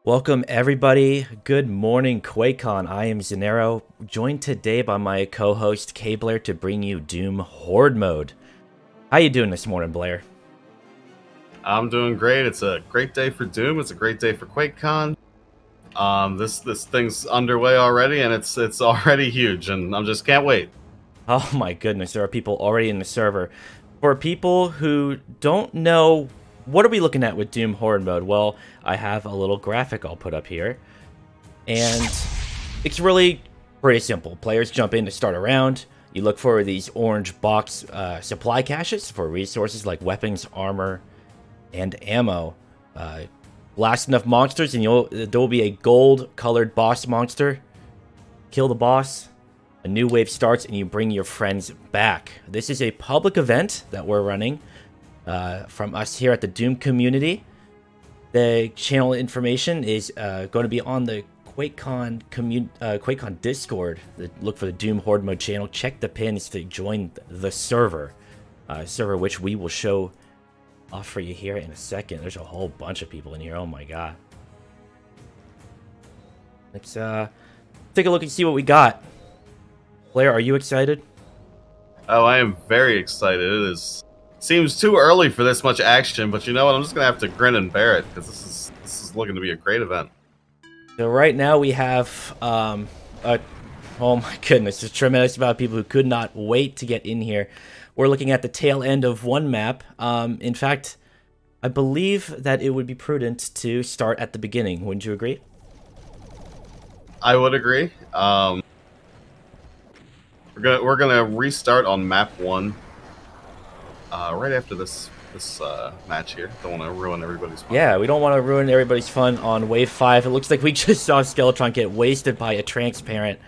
Welcome everybody. Good morning, QuakeCon. I am Zanero, joined today by my co-host K-Blair to bring you Doom Horde mode. How you doing this morning, Blair? I'm doing great. It's a great day for Doom. It's a great day for QuakeCon. This thing's underway already, and it's already huge, and I'm just can't wait. Oh my goodness, there are people already in the server. For people who don't know, what are we looking at with Doom Horde mode? Well, I have a little graphic I'll put up here. And it's really pretty simple. Players jump in to start a round. You look for these orange box supply caches for resources like weapons, armor, and ammo. Blast enough monsters and there will be a gold-colored boss monster. Kill the boss. A new wave starts and you bring your friends back. This is a public event that we're running. From us here at the Doom community. The channel information is going to be on the QuakeCon Discord. Look for the Doom Horde mode channel. Check the pins to join the server. Server which we will show off for you here in a second. There's a whole bunch of people in here. Oh my god. Let's take a look and see what we got. Blair, are you excited? Oh, I am very excited. Seems too early for this much action, but you know what? I'm just gonna have to grin and bear it because this is looking to be a great event. So right now we have oh my goodness, there's a tremendous amount of people who could not wait to get in here. We're looking at the tail end of one map. In fact, I believe that it would be prudent to start at the beginning. Wouldn't you agree? I would agree. We're gonna restart on map 1. Right after this match here. Don't want to ruin everybody's fun. Yeah, we don't want to ruin everybody's fun on Wave 5. It looks like we just saw Skeletron get wasted by a transparent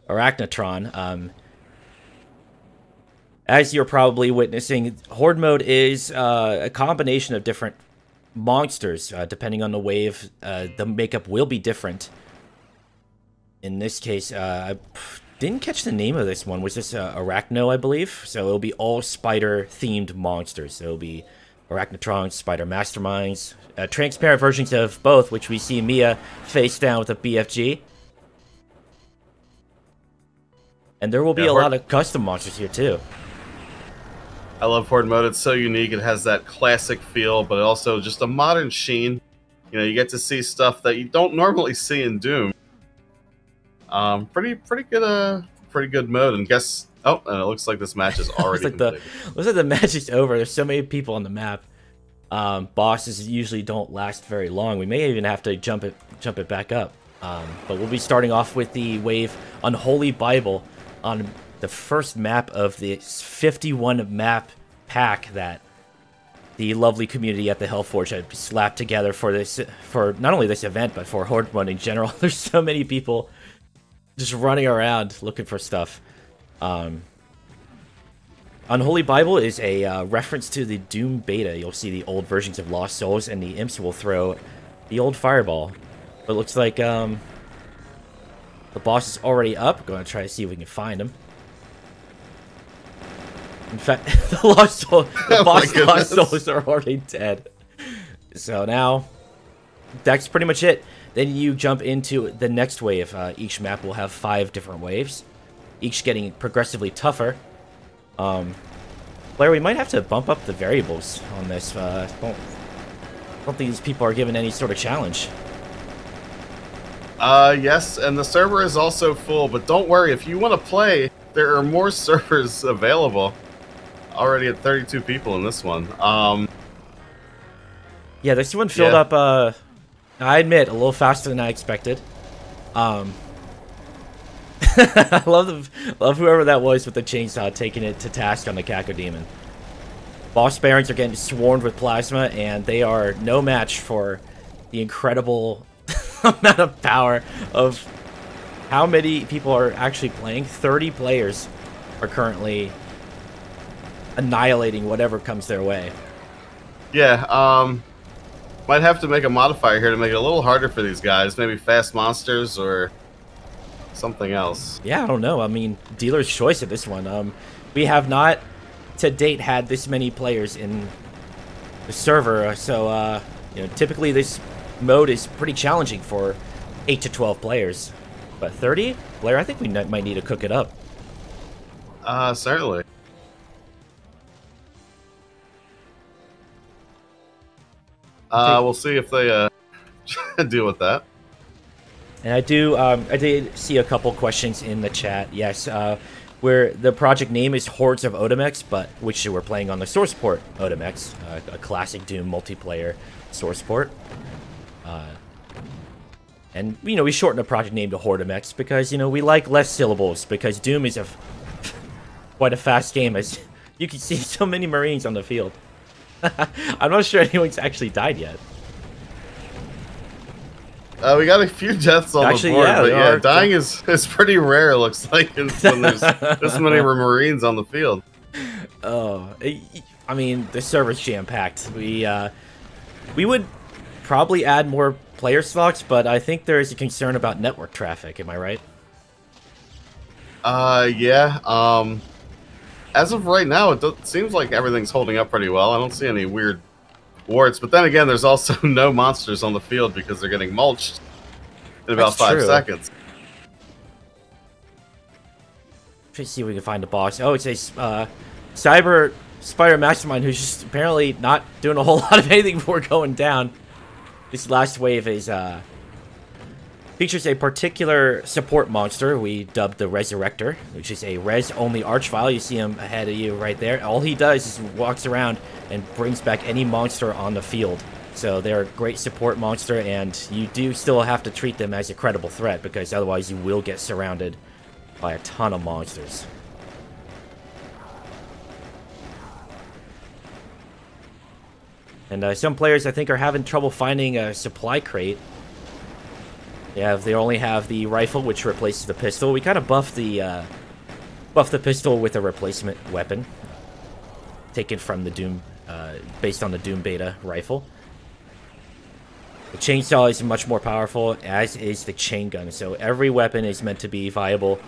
Arachnotron. As you're probably witnessing, Horde mode is a combination of different monsters. Depending on the wave, the makeup will be different. In this case, I didn't catch the name of this one. Was this Arachno, I believe? So it'll be all spider-themed monsters. So it'll be Arachnotrons, Spider Masterminds, transparent versions of both, which we see Mia face down with a BFG. And there will be a lot of custom monsters here, too. I love Horde mode. It's so unique. It has that classic feel, but also just a modern sheen. You know, you get to see stuff that you don't normally see in Doom. Pretty good mode, and guess. Oh, and it looks like this match is already completed. Looks like the match is over. There's so many people on the map. Bosses usually don't last very long. We may even have to jump it back up. But we'll be starting off with the wave Unholy Bible on the first map of the 51 map pack that the lovely community at the Hellforge had slapped together for not only this event but for Horde mode in general. There's so many people just running around looking for stuff. Unholy Bible is a reference to the Doom beta. You'll see the old versions of Lost Souls, and the imps will throw the old fireball. But it looks like the boss is already up. Going to try to see if we can find him. In fact, the Lost Souls are already dead. So now, that's pretty much it. Then you jump into the next wave. Each map will have 5 different waves, each getting progressively tougher. Blair, we might have to bump up the variables on this. I don't think these people are given any sort of challenge. Yes, and the server is also full, but don't worry. If you want to play, there are more servers available. Already at 32 people in this one. Yeah, this one filled up, I admit, a little faster than I expected. I love whoever that was with the chainsaw taking it to task on the Cacodemon. Boss barons are getting swarmed with plasma, and they are no match for the incredible amount of power of how many people are actually playing. 30 players are currently annihilating whatever comes their way. Yeah, might have to make a modifier here to make it a little harder for these guys. Maybe fast monsters or something else. Yeah, I don't know. I mean, dealer's choice at this one. We have not, to date, had this many players in the server. So, you know, typically this mode is pretty challenging for 8 to 12 players. But 30? Blair, I think we might need to cook it up. Certainly. We'll see if they deal with that. And I did see a couple questions in the chat. Yes, where the project name is Hordes of Odomex, but which we're playing on the source port Odomex, a classic Doom multiplayer source port. And you know, we shortened the project name to Hordemex because you know we like less syllables because Doom is quite a fast game, as you can see so many Marines on the field. I'm not sure anyone's actually died yet. We got a few deaths on the board, but yeah, dying is pretty rare, it looks like, when there's this many Marines on the field. Oh, I mean, the server's jam-packed. We would probably add more player slots, but I think there is a concern about network traffic, am I right? Yeah. As of right now, it seems like everything's holding up pretty well. I don't see any weird warts, but then again, there's also no monsters on the field because they're getting mulched in about 5 seconds. Let's see if we can find a boss. Oh, it's a Cyber Spider Mastermind who's just apparently not doing a whole lot of anything before going down. This last wave is features a particular support monster we dubbed the Resurrector, which is a res-only archvile. You see him ahead of you right there. All he does is walks around and brings back any monster on the field. So they're a great support monster, and you do still have to treat them as a credible threat, because otherwise you will get surrounded by a ton of monsters. And some players, I think, are having trouble finding a supply crate. They only have the rifle, which replaces the pistol. We kind of buffed the pistol with a replacement weapon, taken from the Doom, based on the Doom Beta rifle. The chainsaw is much more powerful, as is the chain gun. So every weapon is meant to be viable,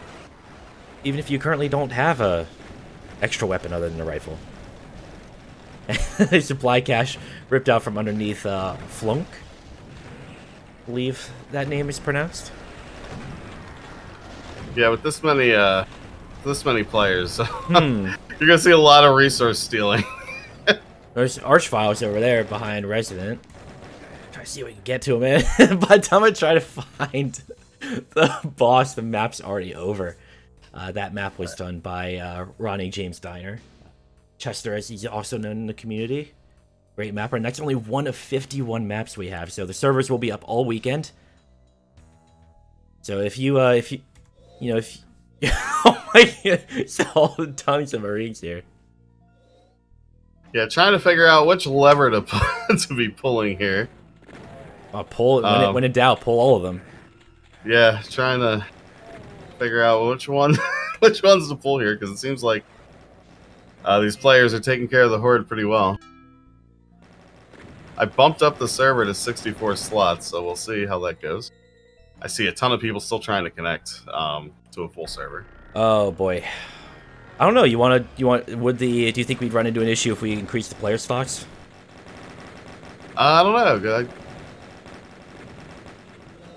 even if you currently don't have a extra weapon other than the rifle. The supply cache ripped out from underneath Flunk. I believe that name is pronounced. Yeah, with this many players, you're gonna see a lot of resource stealing. There's Archviles over there behind Resident. Try to see if we can get to him, man. By the time I try to find the boss, the map's already over. That map was done by Ronnie James Diner. Chester, as he's also known in the community. Great mapper, and that's only one of 51 maps we have, so the servers will be up all weekend. So if you oh my god, it's all tons of Marines here. Yeah, trying to figure out which lever to be pulling here. Pull when in doubt, pull all of them. Yeah, trying to figure out which ones to pull here, because it seems like these players are taking care of the Horde pretty well. I bumped up the server to 64 slots, so we'll see how that goes. I see a ton of people still trying to connect to a full server. Oh boy, I don't know. Do you think we'd run into an issue if we increase the player slots? I don't know.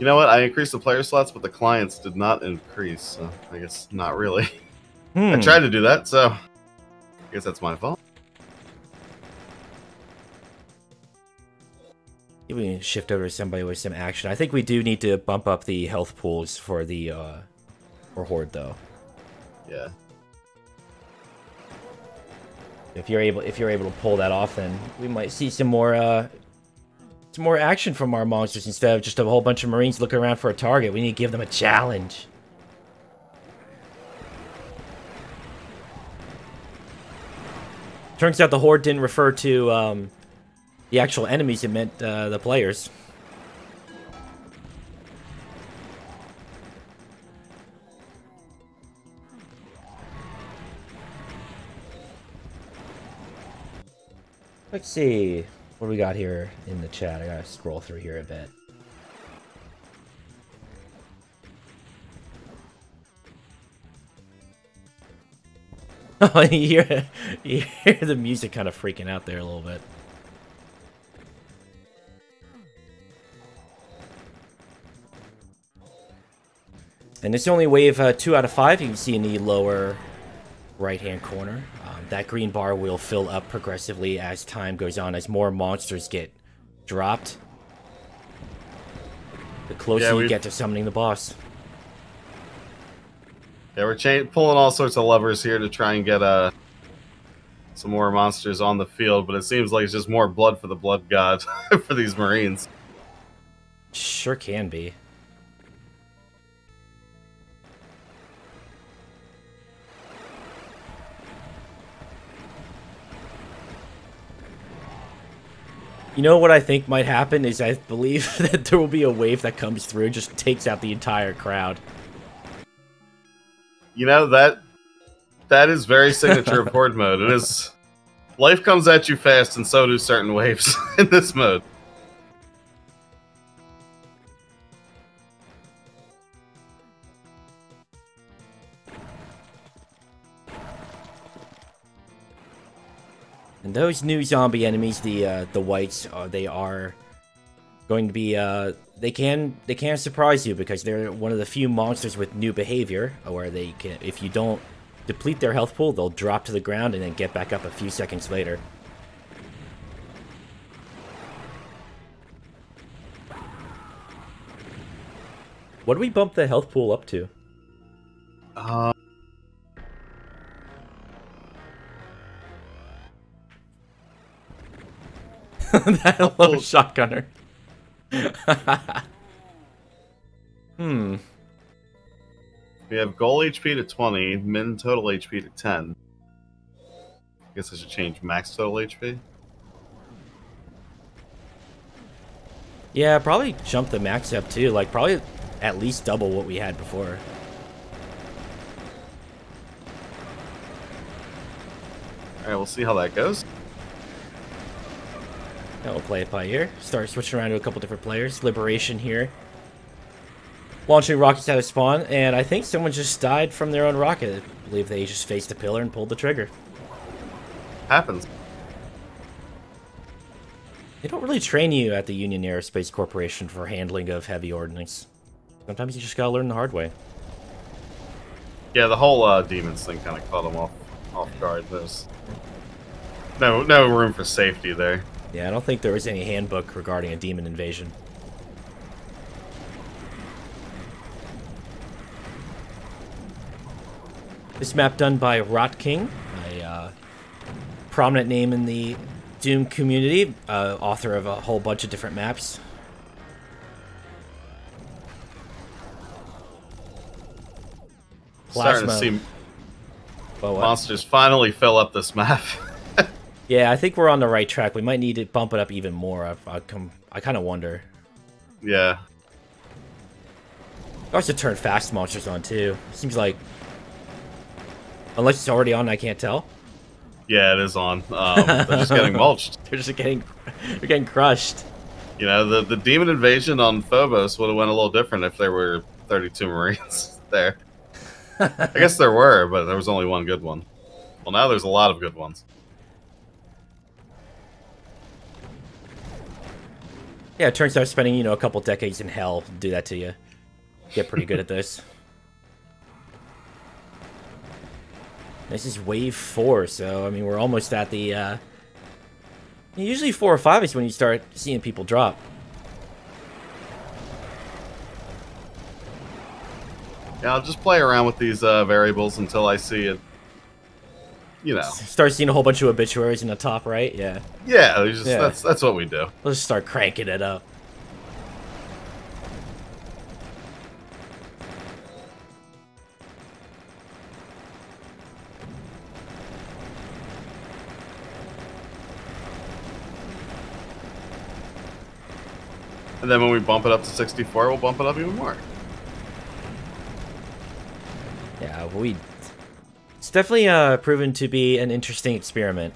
You know what? I increased the player slots, but the clients did not increase. So I guess not really. I tried to do that, so I guess that's my fault. We can shift over to somebody with some action. I think we do need to bump up the health pools for the Horde, though. Yeah. If you're able to pull that off, then we might see some more action from our monsters instead of just a whole bunch of Marines looking around for a target. We need to give them a challenge. Turns out the Horde didn't refer to the actual enemies, it meant the players. Let's see. What do we got here in the chat? I gotta scroll through here a bit. Oh, you hear the music kind of freaking out there a little bit. And it's only wave 2 out of 5. You can see in the lower right-hand corner. That green bar will fill up progressively as time goes on, as more monsters get dropped. The closer you get to summoning the boss. Yeah, we're pulling all sorts of levers here to try and get some more monsters on the field, but it seems like it's just more blood for the blood god for these Marines. Sure can be. You know what I think might happen is I believe that there will be a wave that comes through and just takes out the entire crowd. You know, that is very signature of Horde mode. It is... Life comes at you fast, and so do certain waves in this mode. And those new zombie enemies, the whites, they are going to be they can surprise you because they're one of the few monsters with new behavior, where they can, if you don't deplete their health pool, they'll drop to the ground and then get back up a few seconds later. What do we bump the health pool up to? That I love a shotgunner. We have goal HP to 20, min total HP to 10. I guess I should change max total HP. Yeah, probably jump the max up too. Like, probably at least double what we had before. Alright, we'll see how that goes. Yeah, we'll play it by ear. Start switching around to a couple different players. Liberation here. Launching rockets out of spawn, and I think someone just died from their own rocket. I believe they just faced a pillar and pulled the trigger. Happens. They don't really train you at the Union Aerospace Corporation for handling of heavy ordnance. Sometimes you just gotta learn the hard way. Yeah, the whole demons thing kind of caught them off guard. There's no room for safety there. Yeah, I don't think there was any handbook regarding a demon invasion. This map done by Rot King, a prominent name in the Doom community, author of a whole bunch of different maps. Starting to see monsters finally fill up this map. Yeah, I think we're on the right track. We might need to bump it up even more. I kind of wonder. Yeah. Also turn fast monsters on too. Seems like, unless it's already on, I can't tell. Yeah, it is on. They're just getting mulched. They're getting crushed. You know, the demon invasion on Phobos would have went a little different if there were 32 Marines there. I guess there were, but there was only one good one. Well, now there's a lot of good ones. Yeah, it turns out spending, you know, a couple decades in hell do that to you. Get pretty good at this. This is wave 4, so, I mean, we're almost at the, usually 4 or 5 is when you start seeing people drop. Yeah, I'll just play around with these variables until I see it, you know. Start seeing a whole bunch of obituaries in the top right, yeah. Yeah, that's what we do. Let's just start cranking it up. And then when we bump it up to 64, we'll bump it up even more. Yeah, it's definitely proven to be an interesting experiment.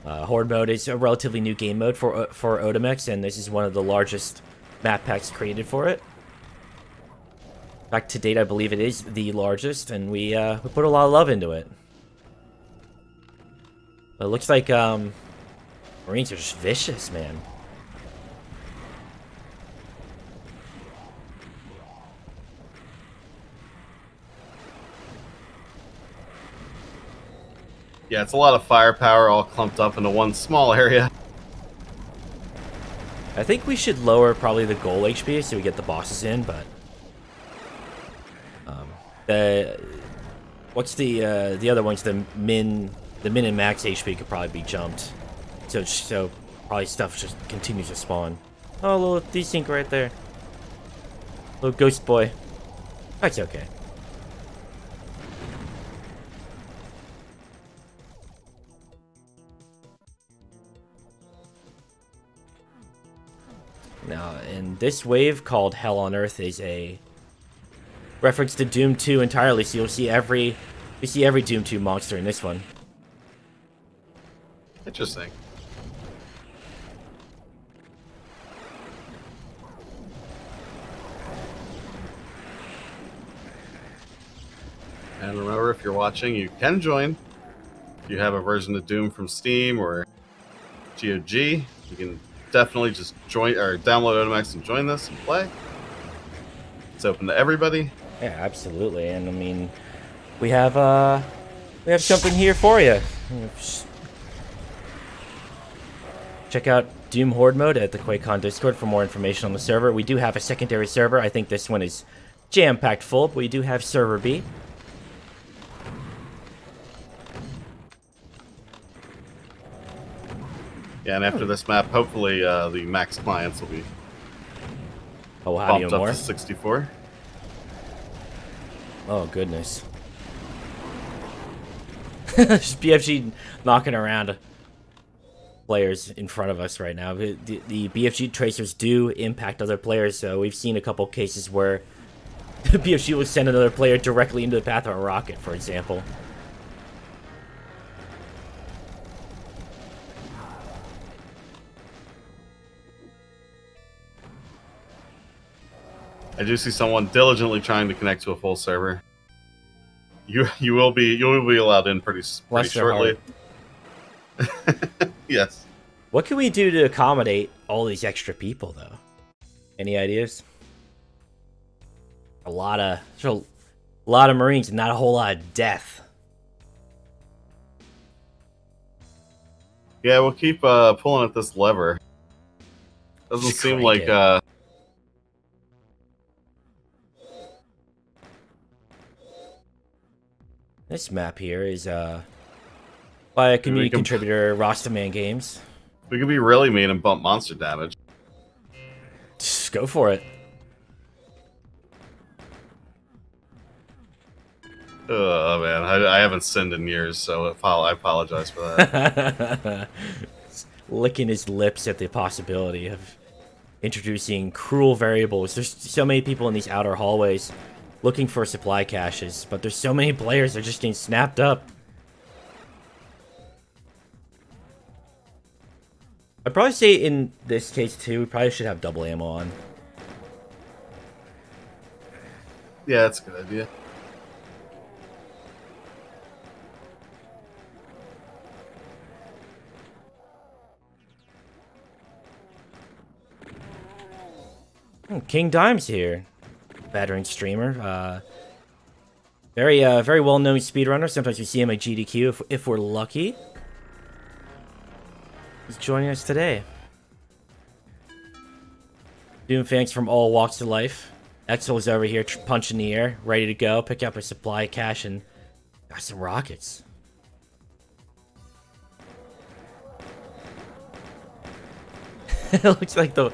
Horde mode is a relatively new game mode for Odomex, and this is one of the largest map packs created for it. In fact, to date, I believe it is the largest, and we put a lot of love into it. But it looks like Marines are just vicious, man. Yeah, it's a lot of firepower all clumped up into one small area. I think we should lower probably the goal HP so we get the bosses in, but what's the other ones? The min and max HP could probably be jumped, so probably stuff just continues to spawn. Oh, a little desync right there, little ghost boy. That's okay. Now, and this wave called Hell on Earth is a reference to Doom 2 entirely, so you see every Doom 2 monster in this one. Interesting. And remember, if you're watching, you can join. If you have a version of Doom from Steam or GOG, you can definitely just join or download Otomax and join this and play. It's open to everybody. Yeah, absolutely. And I mean, we have something here for you. Check out Doom Horde mode at the QuakeCon Discord for more information on the server. We do have a secondary server. I think this one is jam-packed full, but we do have server B. Yeah, and after this map, hopefully the max clients will be bumped up to 64. Oh, goodness. Just BFG knocking around players in front of us right now. The BFG tracers do impact other players, so we've seen a couple cases where the BFG will send another player directly into the path of a rocket, for example. I do see someone diligently trying to connect to a full server. You will be allowed in pretty shortly. Yes. What can we do to accommodate all these extra people, though? Any ideas? A lot of Marines and not a whole lot of death. Yeah, we'll keep pulling at this lever. Doesn't seem like this map here is by a community contributor, Rastaman Games. We could be really mean and bump monster damage. Just go for it. Oh man, I haven't sinned in years, so I apologize for that. Licking his lips at the possibility of introducing cruel variables. There's so many people in these outer hallways looking for supply caches, but there's so many players that are just getting snapped up. I'd probably say in this case too, we probably should have double ammo on. Yeah, that's a good idea. King Dime's here. Veteran streamer. Very well-known speedrunner. Sometimes we see him at GDQ if we're lucky. He's joining us today. Doom fans from all walks of life. Exo's over here punching the air, ready to go, pick up a supply cache, and got some rockets. It looks like the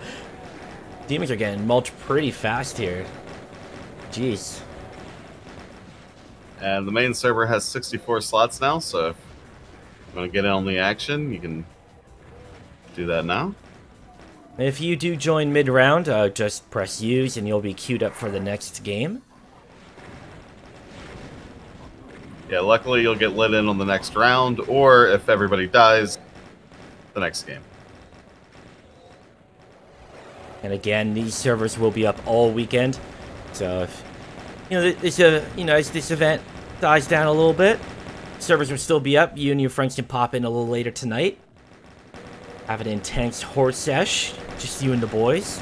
demons are getting mulched pretty fast here. Jeez. And the main server has 64 slots now, so if you want to get in on the action, you can do that now. If you do join mid-round, just press use and you'll be queued up for the next game. Yeah, luckily you'll get lit in on the next round, or if everybody dies, the next game. And again, these servers will be up all weekend. So if as this event dies down a little bit, servers will still be up. You and your friends can pop in a little later tonight. Have an intense horde sesh, just you and the boys.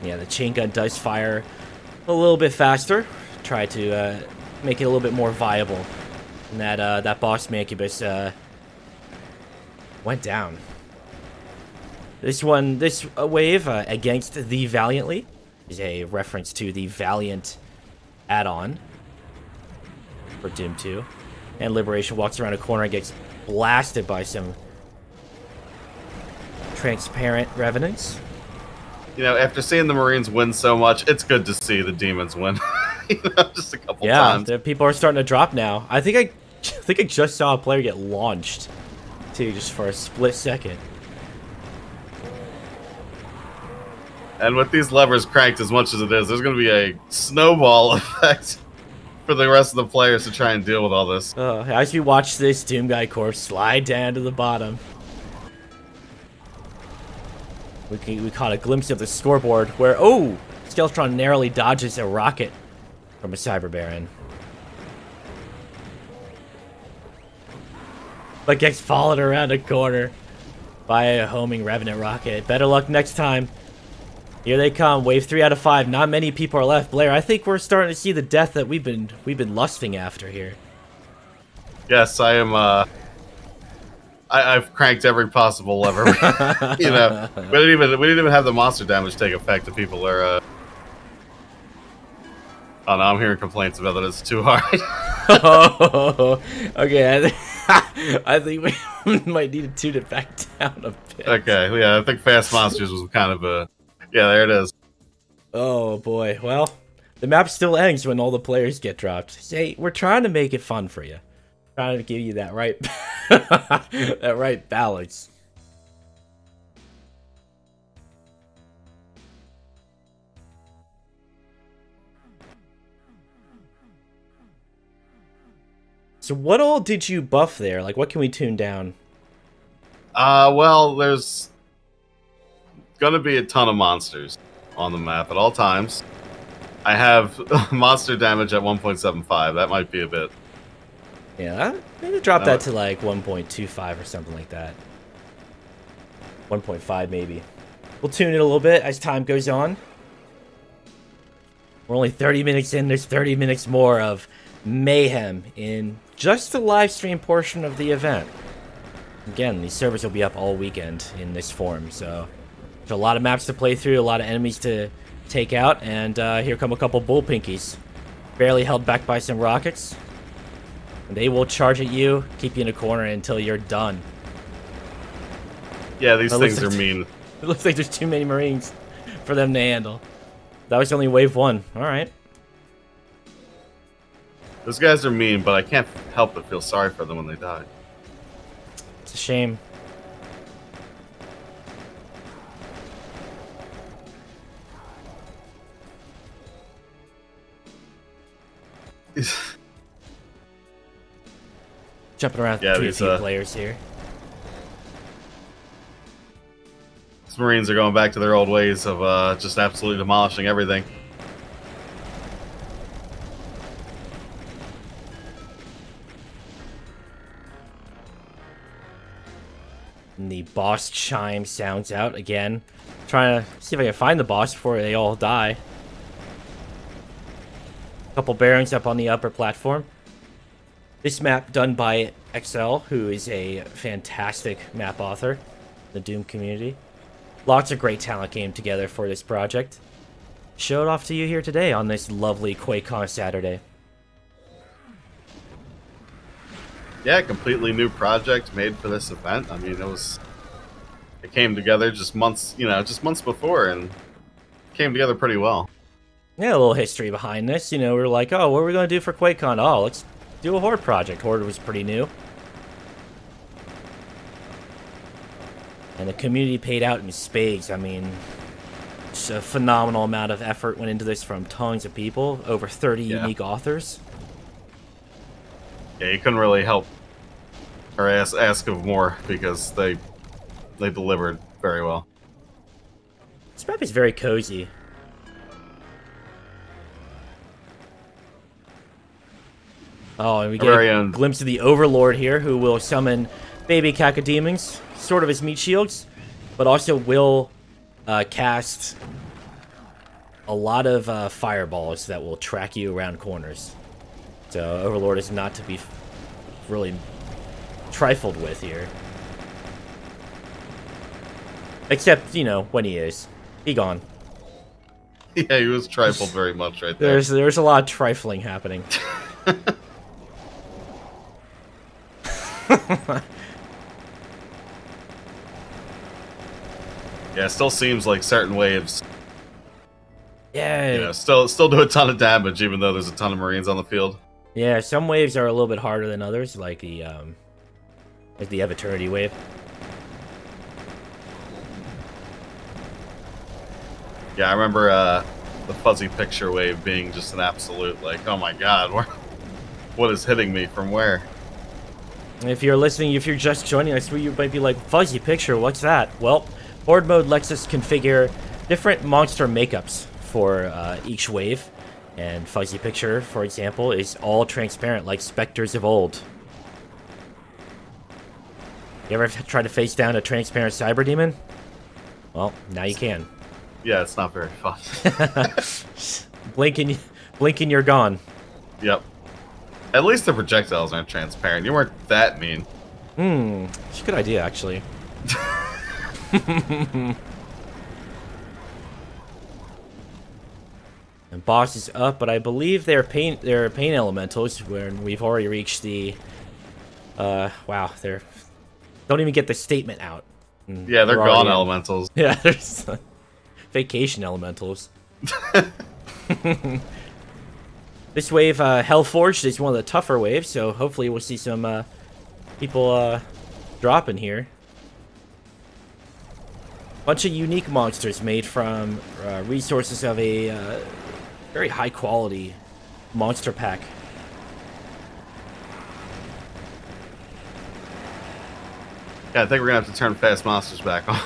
Yeah, the chain gun does fire a little bit faster. Try to make it a little bit more viable. And that boss Mancubus went down. This wave against the Valiantly is a reference to the Valiant add-on for Doom 2. And Liberation walks around a corner and gets blasted by some transparent revenants. You know, after seeing the Marines win so much, it's good to see the Demons win. You know, just a couple times. Yeah, people are starting to drop now. I think I just saw a player get launched, too, just for a split second. And with these levers cranked as much as it is, there's going to be a snowball effect for the rest of the players to try and deal with all this. As we watch this Doom Guy corpse slide down to the bottom, we caught a glimpse of the scoreboard where, Skeletron narrowly dodges a rocket from a Cyber Baron. But gets followed around a corner by a homing Revenant rocket. Better luck next time. Here they come, wave 3 out of 5. Not many people are left. Blair, I think we're starting to see the death that we've been lusting after here. Yes, I am. I've cranked every possible lever. You know, we didn't even have the monster damage take effect. If people are. Oh no, I'm hearing complaints about that it's too hard. Okay. I think we might need to tune it back down a bit. Okay, yeah, I think Fast Monsters was kind of a. Yeah, there it is. Oh boy, well, the map still ends when all the players get dropped. Say, we're trying to make it fun for you. Trying to give you that right, that right balance. So what all did you buff there? Like, what can we tune down? Well, there's gonna be a ton of monsters on the map at all times. I have monster damage at 1.75. That might be a bit. Yeah, maybe drop that to like 1.25 or something like that. 1.5 maybe. We'll tune it a little bit as time goes on. We're only 30 minutes in. There's 30 minutes more of mayhem in just the live stream portion of the event. Again, these servers will be up all weekend in this form, so there's a lot of maps to play through, a lot of enemies to take out, and here come a couple bull pinkies. Barely held back by some rockets. They will charge at you, keep you in a corner until you're done. Yeah, these things are mean. It looks like there's too many Marines for them to handle. That was only wave 1. Alright. Those guys are mean, but I can't help but feel sorry for them when they die. It's a shame. Jumping around between a few players here. These Marines are going back to their old ways of just absolutely demolishing everything. And the boss chime sounds out again. Trying to see if I can find the boss before they all die. A couple bearings up on the upper platform. This map done by XL, who is a fantastic map author in the Doom community. Lots of great talent came together for this project. Show it off to you here today on this lovely QuakeCon Saturday. Yeah, completely new project made for this event. I mean, it came together just months before, and came together pretty well. Yeah, a little history behind this. You know, we were like, oh, what are we going to do for QuakeCon? Oh, let's do a Horde project. Horde was pretty new. And the community paid out in spades. I mean, just a phenomenal amount of effort went into this from tons of people. Over 30 unique authors. Yeah, you couldn't really help or ask of more because they delivered very well. This map is very cozy. Oh, and we get a glimpse of the Overlord here, who will summon baby cacodemons, sort of as meat shields, but also will cast a lot of fireballs that will track you around corners. So Overlord is not to be really trifled with here. Except, you know, when he is. Be gone. Yeah, he was trifled very much right there. There's a lot of trifling happening. Yeah, it still seems like certain waves, Yeah. you know, still do a ton of damage, even though there's a ton of Marines on the field. Yeah, some waves are a little bit harder than others, like the Eternity wave. Yeah, I remember the fuzzy picture wave being just an absolute, like, oh my god, what is hitting me from where? If you're listening, if you're just joining us, you might be like, fuzzy picture, what's that? Well, Horde mode lets us configure different monster makeups for each wave. And fuzzy picture, for example, is all transparent like specters of old. You ever try to face down a transparent cyber demon? Well, now you can. Yeah, it's not very fun. Blinking, you're gone. Yep. At least the projectiles aren't transparent. You weren't that mean. It's a good idea, actually. And boss is up, but I believe they're pain elementals when we've already reached the wow, they're don't even get the statement out. Yeah, they're gone elementals. Yeah, there's vacation elementals. This wave, Hellforged, is one of the tougher waves, so hopefully we'll see some people dropping here. Bunch of unique monsters made from resources of a very high quality monster pack. Yeah, I think we're gonna have to turn Fast Monsters back on.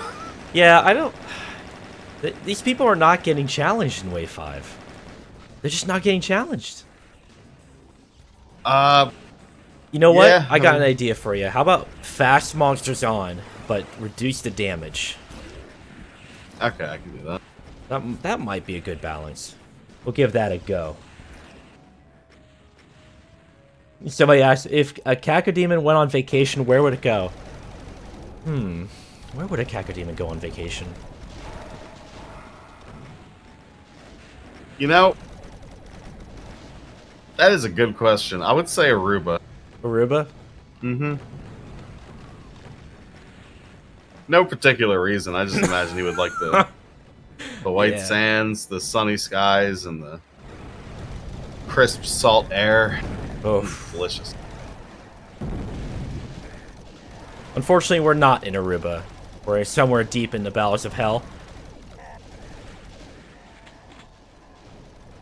Yeah, I don't... These people are not getting challenged in Wave 5. They're just not getting challenged. You know what? Yeah, I got an idea for you. How about Fast Monsters on, but reduce the damage? Okay, I can do that. That might be a good balance. We'll give that a go. Somebody asked, if a Cacodemon went on vacation, where would it go? Where would a Cacodemon go on vacation? You know, that is a good question. I would say Aruba. Aruba? Mm-hmm. No particular reason. I just imagine he would like the white sands, the sunny skies, and the crisp salt air. Oh, delicious. Unfortunately, we're not in Aruba. We're somewhere deep in the bowels of hell.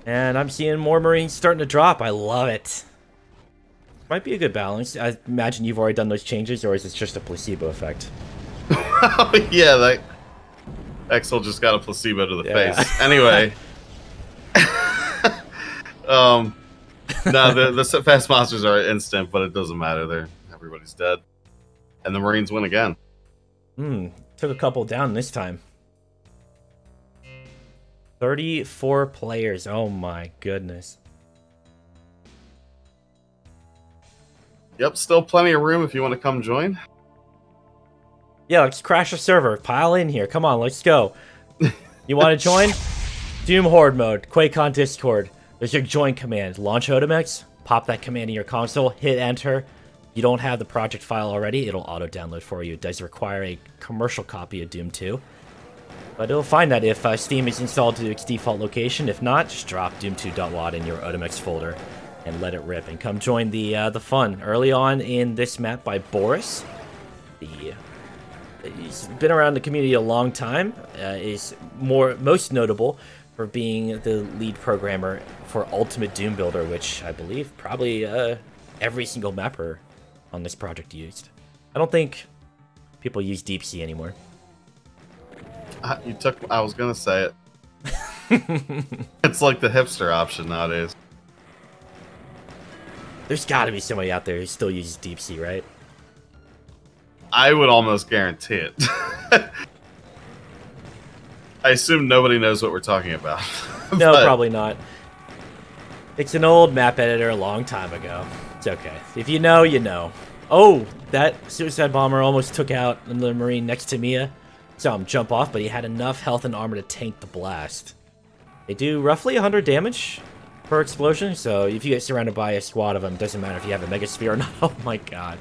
And I'm seeing more Marines starting to drop. I love it. Might be a good balance. I imagine you've already done those changes, or is it just a placebo effect? Yeah, that Exel just got a placebo to the face. Anyway. No, the Fast Monsters are instant, but it doesn't matter. Everybody's dead. And the Marines win again. Took a couple down this time. 34 players. Oh my goodness. Yep, still plenty of room if you want to come join. Yeah, let's crash a server. Pile in here. Come on, let's go. You want to join? Doom Horde mode. QuakeCon Discord. There's your join command. Launch Odomex. Pop that command in your console. Hit enter. You don't have the project file already, it'll auto-download for you. It does require a commercial copy of Doom 2. But it'll find that if Steam is installed to its default location. If not, just drop doom2.wad in your Odomex folder and let it rip. And come join the fun. Early on in this map by Boris. He's been around the community a long time. Is most notable for being the lead programmer for Ultimate Doom Builder, which I believe probably every single mapper on this project used. I don't think people use Deep Sea anymore. I was gonna say it. It's like the hipster option nowadays. There's gotta be somebody out there who still uses Deep Sea, right? I would almost guarantee it. I assume nobody knows what we're talking about. No, probably not. It's an old map editor a long time ago. It's okay. If you know, you know. Oh, that suicide bomber almost took out the Marine next to Mia. Saw him jump off, but he had enough health and armor to tank the blast. They do roughly 100 damage per explosion, so if you get surrounded by a squad of them, it doesn't matter if you have a Mega Sphere or not. Oh my god.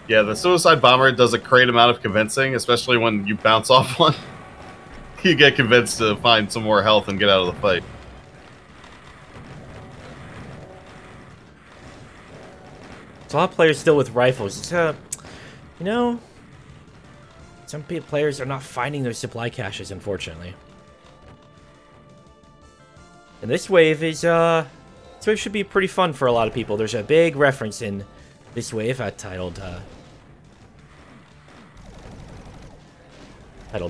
Yeah, the suicide bomber does a great amount of convincing, especially when you bounce off one. You get convinced to find some more health and get out of the fight. There's a lot of players still with rifles. It's, you know, some players are not finding those supply caches, unfortunately. And this wave is, this wave should be pretty fun for a lot of people. There's a big reference in this wave titled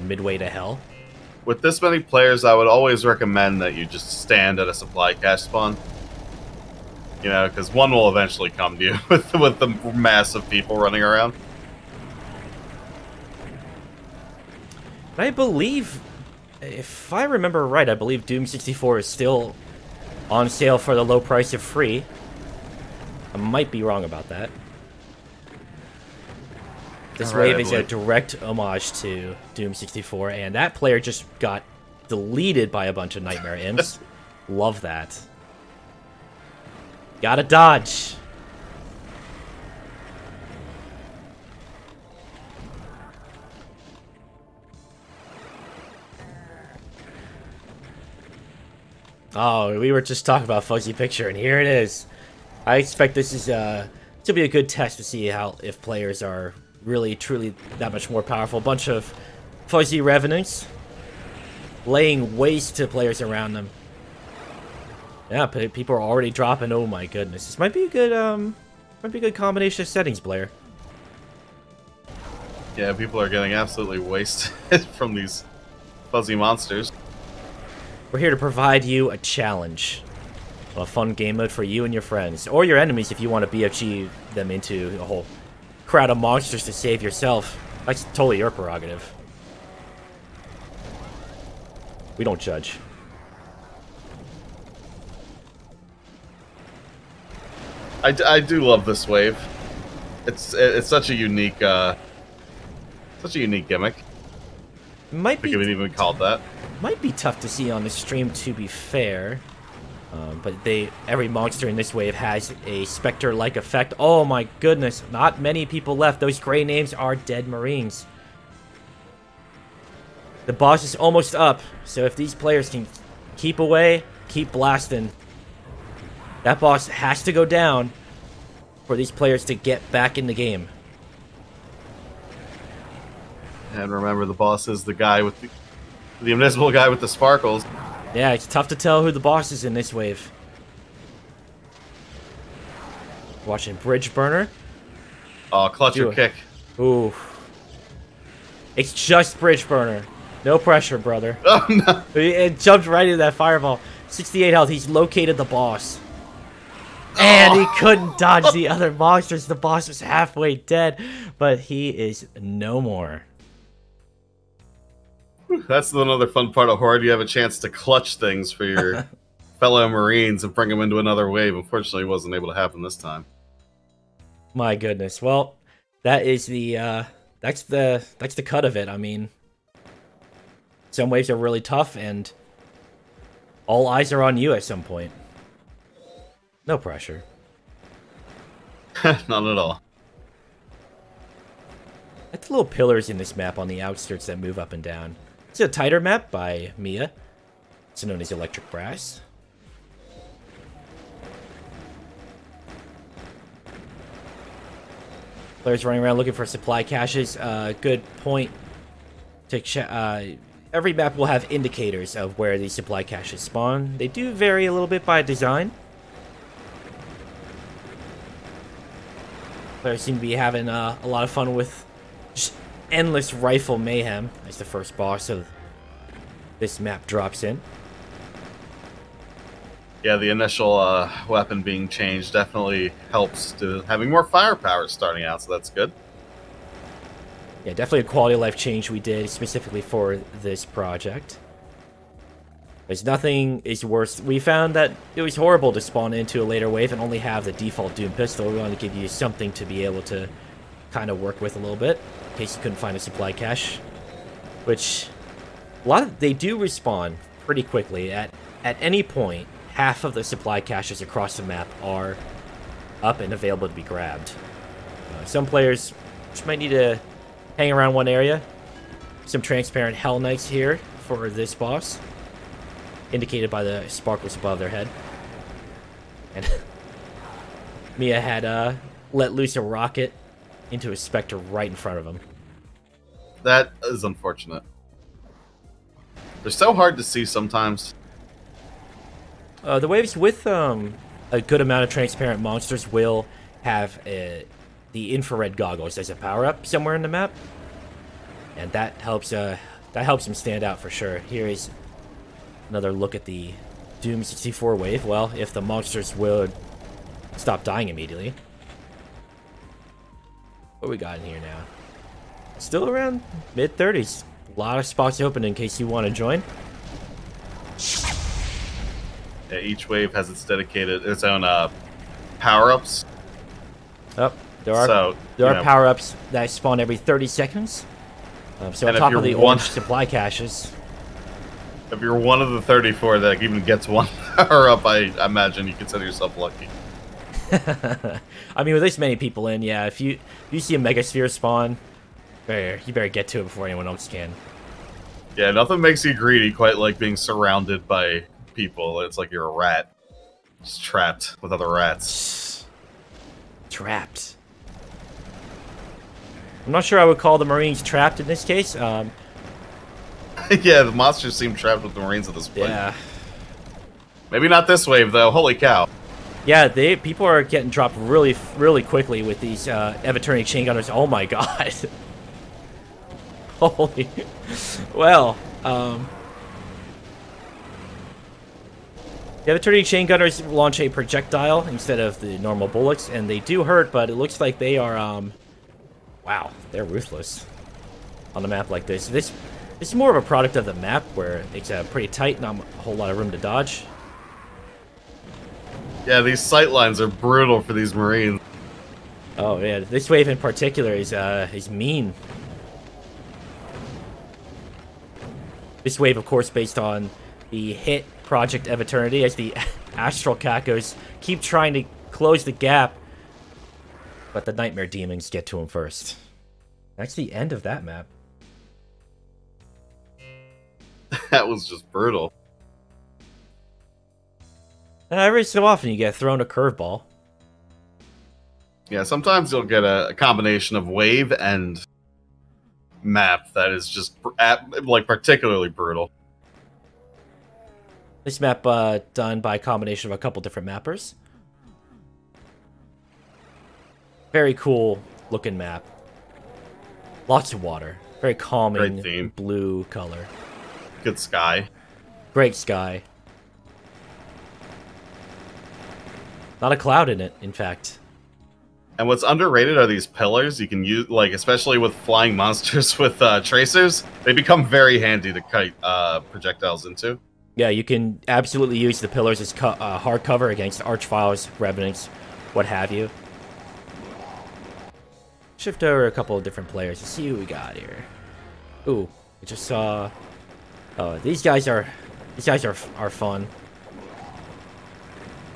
Midway to Hell. With this many players, I would always recommend that you just stand at a supply cache spawn. You know, because one will eventually come to you with the mass of people running around. I believe, if I remember right, I believe Doom 64 is still on sale for the low price of free. I might be wrong about that. This wave is a direct homage to Doom 64, and that player just got deleted by a bunch of Nightmare Imps. Love that. Gotta dodge. Oh, we were just talking about Fuzzy Picture, and here it is. I expect this is to be a good test to see if players are really, truly that much more powerful. A bunch of Fuzzy Revenants laying waste to players around them. Yeah, people are already dropping. Oh my goodness, this might be a good combination of settings, Blair. Yeah, people are getting absolutely wasted from these fuzzy monsters. We're here to provide you a challenge, a fun game mode for you and your friends, or your enemies if you want to BFG them into a whole crowd of monsters to save yourself. That's totally your prerogative. We don't judge. I do love this wave. It's such a unique gimmick. Might be I think it even called that. Might be tough to see on the stream, to be fair. But every monster in this wave has a Spectre-like effect. Oh my goodness, not many people left. Those gray names are dead Marines. The boss is almost up, so if these players can keep away, keep blasting, that boss has to go down for these players to get back in the game. And remember, the boss is the guy with the invisible guy with the sparkles. Yeah, it's tough to tell who the boss is in this wave. Watching Bridge Burner. Oh, clutch or kick. Ooh. It's just Bridge Burner. No pressure, brother. Oh, no. It jumped right into that fireball. 68 health. He's located the boss. And he couldn't dodge the other monsters. The boss was halfway dead, but he is no more. That's another fun part of Horde. You have a chance to clutch things for your fellow Marines and bring them into another wave. Unfortunately, it wasn't able to happen this time. My goodness. Well, that is that's the cut of it. I mean, some waves are really tough, and all eyes are on you at some point. No pressure. Not at all. That's little pillars in this map on the outskirts that move up and down. It's a tighter map by Mia. It's known as Electric Brass. Players running around looking for supply caches. Good point. Every map will have indicators of where these supply caches spawn. They do vary a little bit by design. Players seem to be having a lot of fun with just endless rifle mayhem as the first boss of this map drops in. Yeah, the initial weapon being changed definitely helps to having more firepower starting out, so that's good. Yeah, definitely a quality of life change we did specifically for this project. There's nothing is worse. We found that it was horrible to spawn into a later wave and only have the default Doom pistol. We wanted to give you something to be able to kind of work with a little bit, in case you couldn't find a supply cache. Which, they do respawn pretty quickly. At any point, half of the supply caches across the map are up and available to be grabbed. Some players just might need to hang around one area. Some transparent Hell Knights here for this boss, indicated by the sparkles above their head. And Mia had let loose a rocket into a Spectre right in front of him. That is unfortunate. They're so hard to see sometimes. The waves with a good amount of transparent monsters will have the infrared goggles as a power-up somewhere in the map, and that helps them stand out for sure. Here is another look at the Doom 64 wave. Well, if the monsters would stop dying immediately. What we got in here now? Still around mid-30s. A lot of spots open in case you want to join. Yeah, each wave has its own power-ups. Oh, there are power-ups that spawn every 30 seconds. So on top of the orange supply caches. If you're one of the 34 that even gets one power-up, I imagine you consider yourself lucky. I mean, with this many people in, yeah, if you see a Megasphere spawn, you better get to it before anyone else can. Yeah, nothing makes you greedy quite like being surrounded by people. It's like you're a rat. Just trapped with other rats. Trapped. I'm not sure I would call the Marines trapped in this case. Yeah, the monsters seem trapped with the Marines at this point. Yeah. Maybe not this wave, though. Holy cow. Yeah, people are getting dropped really, really quickly with these Evaturning chain gunners. Oh my god. Holy. Well, the Evaturning chain gunners launch a projectile instead of the normal bullets, and they do hurt, but it looks like they are, wow, they're ruthless on a map like this. This is more of a product of the map, where it's pretty tight, not a whole lot of room to dodge. Yeah, these sight lines are brutal for these Marines. Oh yeah, this wave in particular is mean. This wave, of course, based on the hit Project Eviternity, as the Astral Cacos keep trying to close the gap, but the Nightmare Demons get to him first. That's the end of that map. That was just brutal. And every so often you get thrown a curveball. Yeah, sometimes you'll get a combination of wave and map that is just like particularly brutal. This map done by a combination of a couple different mappers. Very cool looking map. Lots of water. Very calming blue color. Good sky. Great sky. Not a cloud in it, in fact. And what's underrated are these pillars. You can use, like, especially with flying monsters with tracers, they become very handy to kite projectiles into. Yeah, you can absolutely use the pillars as hard cover against Archviles, Revenants, what have you. Shift over a couple of different players to see who we got here. Ooh, I just saw. Oh, these guys are fun,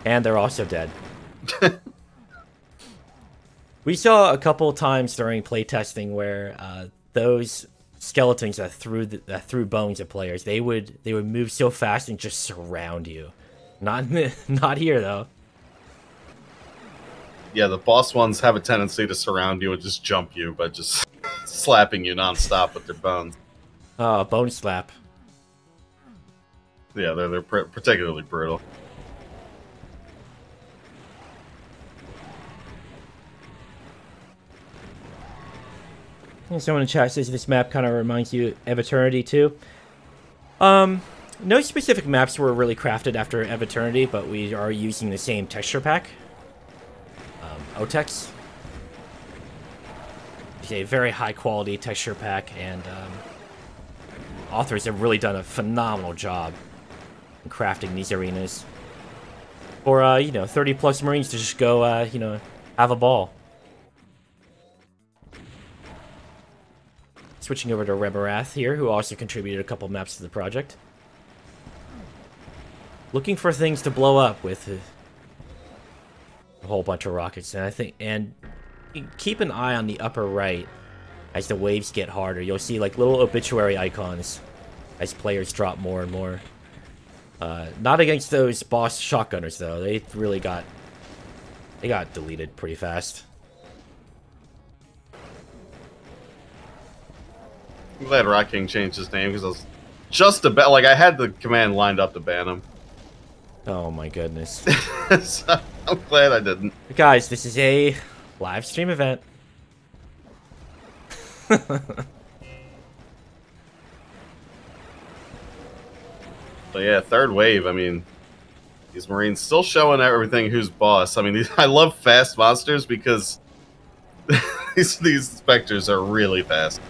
and they're also dead. We saw a couple of times during playtesting where those skeletons that threw bones at players, they would move so fast and just surround you. Not here though. Yeah, the boss ones have a tendency to surround you and just jump you, but just slapping you nonstop with their bones. Bone slap. Yeah, they're particularly brutal. And someone in chat says this map kind of reminds you of Eternity too. No specific maps were really crafted after Eviternity, but we are using the same texture pack. Otex. It's a very high quality texture pack, and authors have really done a phenomenal job and crafting these arenas. For, you know, 30 plus Marines to just go, you know, have a ball. Switching over to Remarath here, who also contributed a couple maps to the project. Looking for things to blow up with a whole bunch of rockets, and keep an eye on the upper right as the waves get harder. You'll see like little obituary icons as players drop more and more. Not against those boss shotgunners though. They got deleted pretty fast. I'm glad Rock King changed his name because I was just about like I had the command lined up to ban him. Oh my goodness. So, I'm glad I didn't. Guys, this is a live stream event. So yeah, third wave, I mean, these Marines still showing everything who's boss. I mean, I love fast monsters because these Spectres are really fast.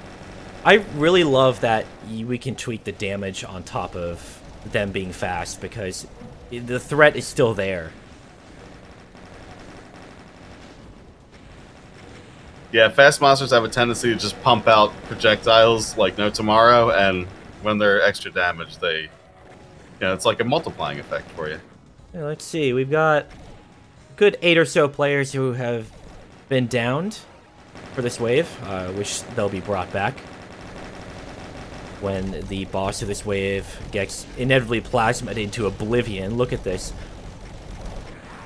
I really love that we can tweak the damage on top of them being fast because the threat is still there. Yeah, fast monsters have a tendency to just pump out projectiles like no tomorrow, and when they're extra damage, they, you know, it's like a multiplying effect for you. Yeah, let's see, we've got a good 8 or so players who have been downed for this wave. Wish they'll be brought back when the boss of this wave gets inevitably plasmed into oblivion. Look at this.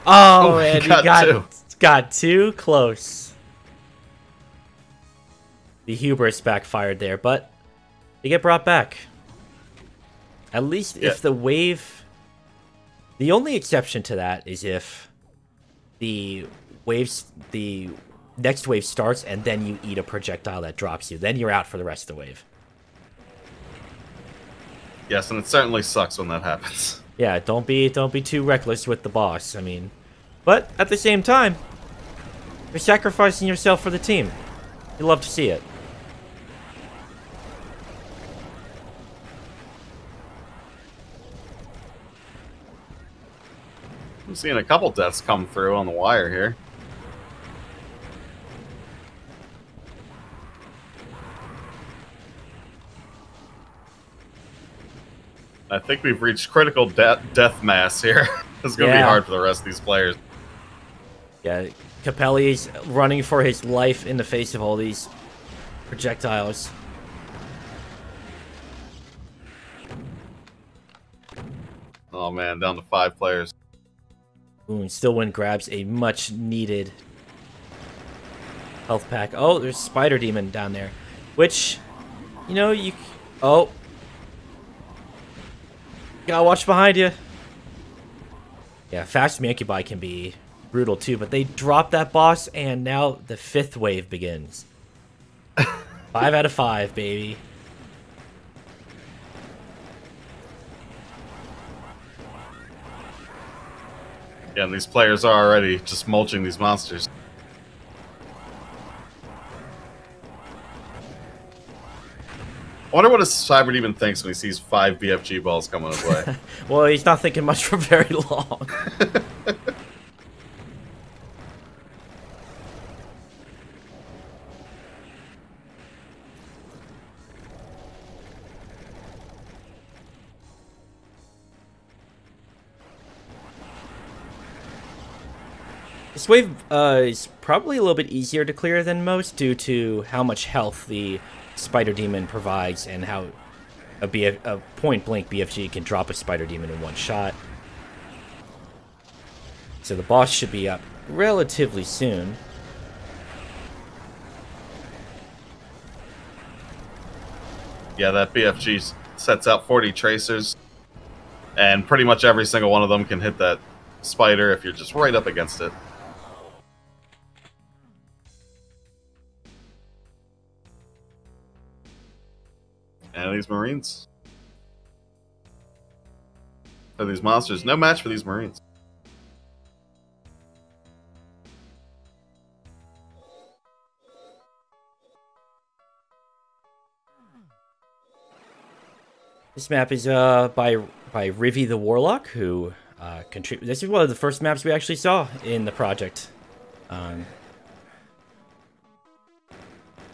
Oh, and he got too close. The hubris backfired there, but they get brought back. At least if the wave... The only exception to that is if the next wave starts and then you eat a projectile that drops you. Then you're out for the rest of the wave. Yes, and it certainly sucks when that happens. Yeah, don't be too reckless with the boss. I mean, but at the same time, you're sacrificing yourself for the team. You love to see it. I'm seeing a couple deaths come through on the wire here. I think we've reached critical death mass here. It's going to be hard for the rest of these players. Yeah, Capelli's running for his life in the face of all these projectiles. Oh man, down to 5 players. Ooh, and Stillwind grabs a much needed health pack. Oh, there's Spider Demon down there. Which, you know, you... Oh. Gotta watch behind you. Yeah, fast Mancubi can be brutal too, but they drop that boss, and now the 5th wave begins. 5 out of 5, baby. Yeah, and these players are already just mulching these monsters. I wonder what a Cyber Demon thinks when he sees 5 BFG balls coming his way. Well, he's not thinking much for very long. This wave is probably a little bit easier to clear than most due to how much health the Spider Demon provides and how a point-blank BFG can drop a Spider Demon in one shot. So the boss should be up relatively soon. Yeah, that BFG sets out 40 tracers, and pretty much every single one of them can hit that spider if you're just right up against it. And these Marines. Or these monsters. No match for these Marines. This map is by by Rivi the Warlock, who contribute. This is one of the first maps we actually saw in the project.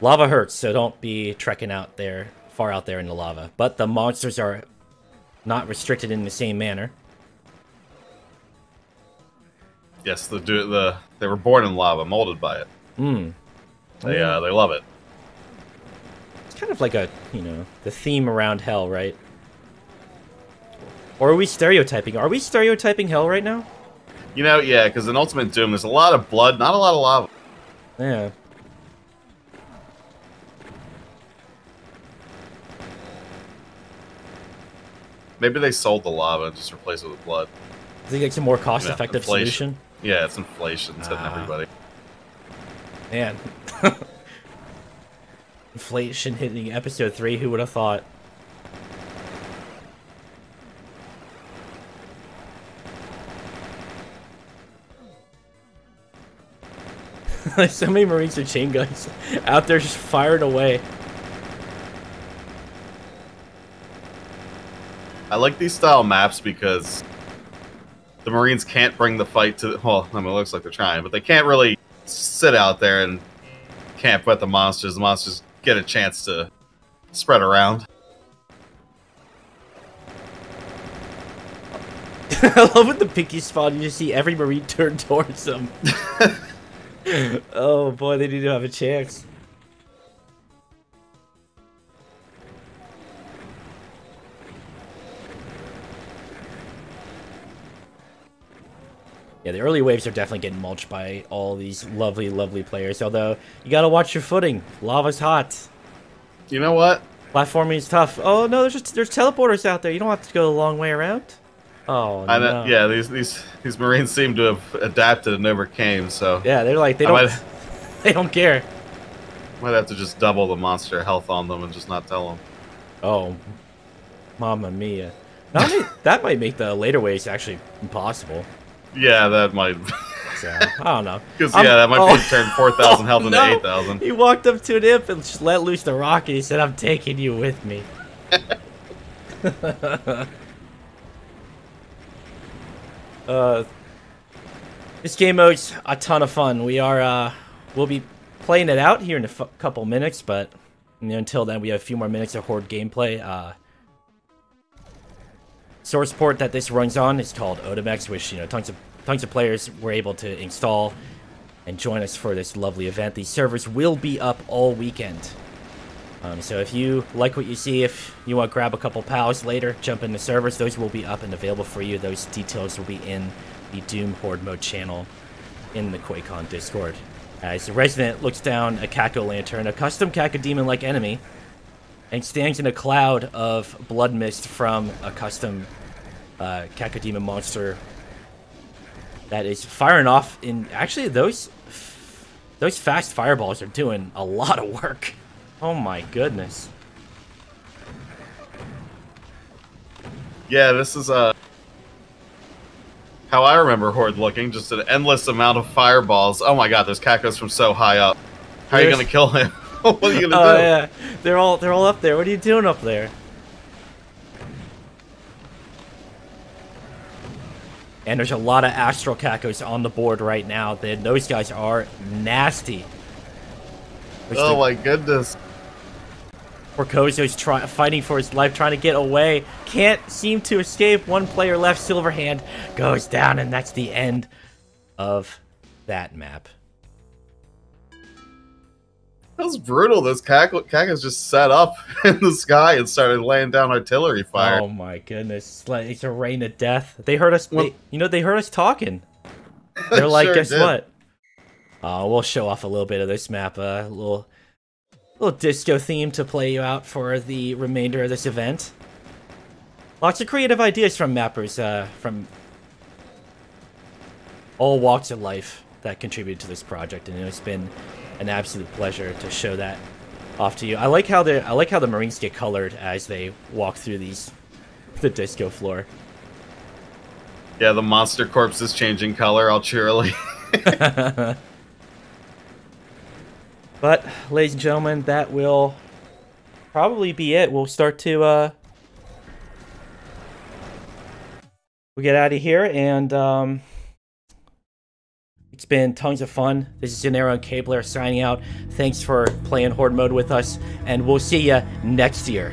Lava hurts, so don't be trekking out there, far out there in the lava. But the monsters are not restricted in the same manner. Yes, they were born in lava, molded by it. They love it. It's kind of like a, you know, the theme around hell, right? Or are we stereotyping? Are we stereotyping hell right now? You know, yeah, because in Ultimate Doom, there's a lot of blood, not a lot of lava. Yeah. Maybe they sold the lava and just replaced it with blood. I think it's a more cost-effective solution. Yeah, it's inflation, hitting everybody. Man. Inflation hitting episode 3, who would have thought? So many Marines with chain guns out there just firing away. I like these style maps because the Marines can't bring the fight to... Well, I mean, it looks like they're trying, but they can't really sit out there and camp with the monsters. The monsters get a chance to spread around. I love when the pinky spawn, you just see every Marine turn towards them. Oh boy, they need to have a chance. Yeah, the early waves are definitely getting mulched by all these lovely, lovely players. Although, you gotta watch your footing. Lava's hot. You know what? Platforming is tough. Oh no, there's teleporters out there. You don't have to go a long way around. Oh I know, no. yeah, these Marines seem to have adapted and overcame. So yeah, they're like they don't care. Might have to just double the monster health on them and just not tell them. Oh, mamma mia! That might make the later waves actually impossible. Yeah, that might. So, I don't know. Because that might turn 4,000 health into 8,000. He walked up to an imp and just let loose the rocket. He said, "I'm taking you with me." This game mode's a ton of fun. We'll be playing it out here in a couple minutes, but until then, we have a few more minutes of Horde gameplay. Source port that this runs on is called Odamex, which tons of players were able to install and join us for this lovely event. These servers will be up all weekend. So if you like what you see, if you want to grab a couple pals later, jump in the servers, those will be up and available for you. Those details will be in the Doom Horde Mode channel in the QuakeCon Discord. As the Resident looks down a Caco-Lantern, a custom Cacodemon-like enemy, and stands in a cloud of blood mist from a custom Cacodemon monster that is firing off in... Actually, those fast fireballs are doing a lot of work. Oh my goodness. Yeah, this is how I remember Horde looking. Just an endless amount of fireballs. Oh my god, there's Cacos from so high up. How are you gonna kill him? What are you gonna do? Oh yeah, they're all up there. What are you doing up there? And there's a lot of Astral Cacos on the board right now. Those guys are nasty. Oh my goodness. Porcozo's fighting for his life, trying to get away. Can't seem to escape. One player left. Silverhand goes down, and that's the end of that map. That was brutal. Those Cacos just set up in the sky and started laying down artillery fire. Oh my goodness. It's a rain of death. They heard us, they heard us talking. They're like, Sure guess did. what? We'll show off a little bit of this map. A little disco theme to play you out for the remainder of this event. Lots of creative ideas from mappers from all walks of life that contributed to this project, and it's been an absolute pleasure to show that off to you. I like how the Marines get colored as they walk through the disco floor. Yeah, the monster corpse is changing color all cheerily. But, ladies and gentlemen, that will probably be it. We'll start to we'll get out of here, and it's been tons of fun. This is Zanero and Cabler signing out. Thanks for playing Horde mode with us, and we'll see you next year.